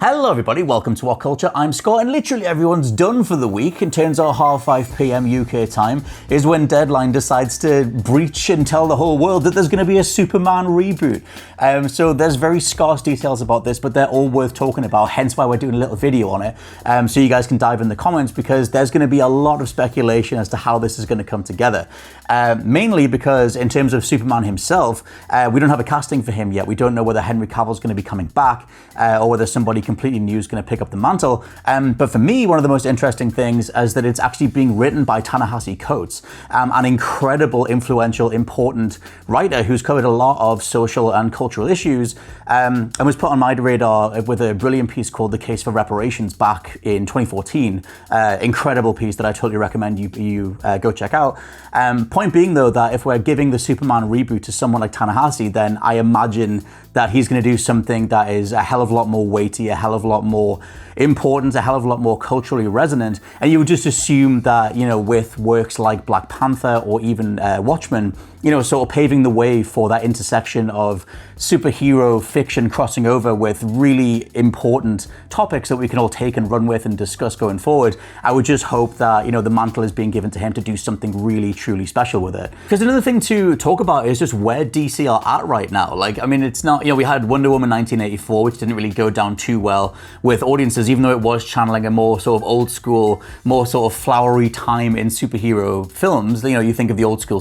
Hello everybody, welcome to What Culture. I'm Scott, and literally everyone's done for the week. It turns out 5:30 p.m. UK time is when Deadline decides to breach and tell the whole world that there's going to be a Superman reboot. So there's very scarce details about this, but they're all worth talking about, hence why we're doing a little video on it. So you guys can dive in the comments, because there's going to be a lot of speculation as to how this is going to come together. Mainly because in terms of Superman himself, we don't have a casting for him yet. We don't know whether Henry Cavill's going to be coming back or whether somebody completely new is going to pick up the mantle. But for me, one of the most interesting things is that it's actually being written by Ta-Nehisi Coates, an incredible, influential, important writer who's covered a lot of social and cultural issues, and was put on my radar with a brilliant piece called The Case for Reparations back in 2014. Incredible piece that I totally recommend you go check out. Point being, though, that if we're giving the Superman reboot to someone like Ta-Nehisi, then I imagine that he's going to do something that is a hell of a lot more weighty, a hell of a lot more important, a hell of a lot more culturally resonant. And you would just assume that, you know, with works like Black Panther or even Watchmen, you know, sort of paving the way for that intersection of superhero fiction crossing over with really important topics that we can all take and run with and discuss going forward. I would just hope that, you know, the mantle is being given to him to do something really, truly special with it. Because another thing to talk about is just where DC are at right now. Like, I mean, it's not, you know, we had Wonder Woman 1984, which didn't really go down too well with audiences, even though it was channeling a more sort of old school, more sort of flowery time in superhero films. You know, you think of the old school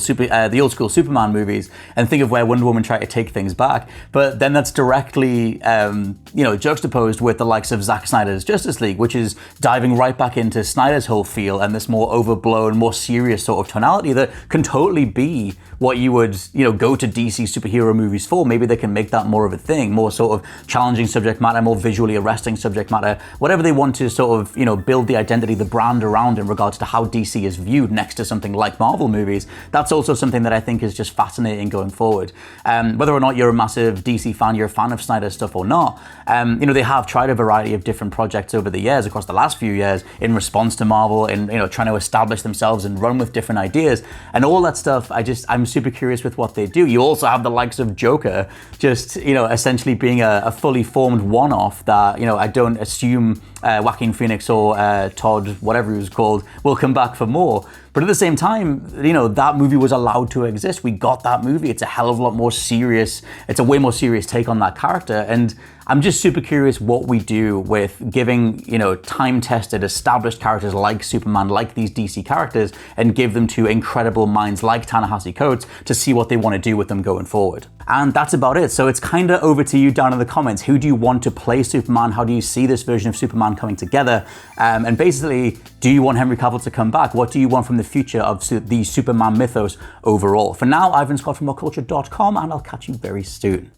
Superman movies and think of where Wonder Woman tried to take things back. But then that's directly, you know, juxtaposed with the likes of Zack Snyder's Justice League, which is diving right back into Snyder's whole feel and this more overblown, more serious sort of tonality that can totally be what you would, you know, go to DC superhero movies for. Maybe they can make that more of a thing, more sort of challenging subject matter, more visually arresting subject matter, whatever they want to sort of, you know, build the identity, the brand around in regards to how DC is viewed next to something like Marvel movies. That's also something that I think is just fascinating going forward. Whether or not you're a massive DC fan, you're a fan of Snyder's stuff or not, you know, they have tried a variety of different projects over the years, across the last few years, in response to Marvel, and, you know, trying to establish themselves and run with different ideas and all that stuff. I'm super curious with what they do. You also have the likes of Joker, just, you know, essentially being a fully formed one-off that, you know, I don't assume Joaquin Phoenix or Todd, whatever he was called, will come back for more. But at the same time, you know, that movie was allowed to exist. We got that movie. It's a hell of a lot more serious. It's a way more serious take on that character. And I'm just super curious what we do with giving, you know, time-tested, established characters like Superman, like these DC characters, and give them to incredible minds like Ta-Nehisi Coates to see what they want to do with them going forward. And that's about it. So it's kind of over to you down in the comments. Who do you want to play Superman? How do you see this version of Superman coming together? And basically, do you want Henry Cavill to come back? What do you want from the future of the Superman mythos overall? For now, I've been Scott from WhatCulture.com, and I'll catch you very soon.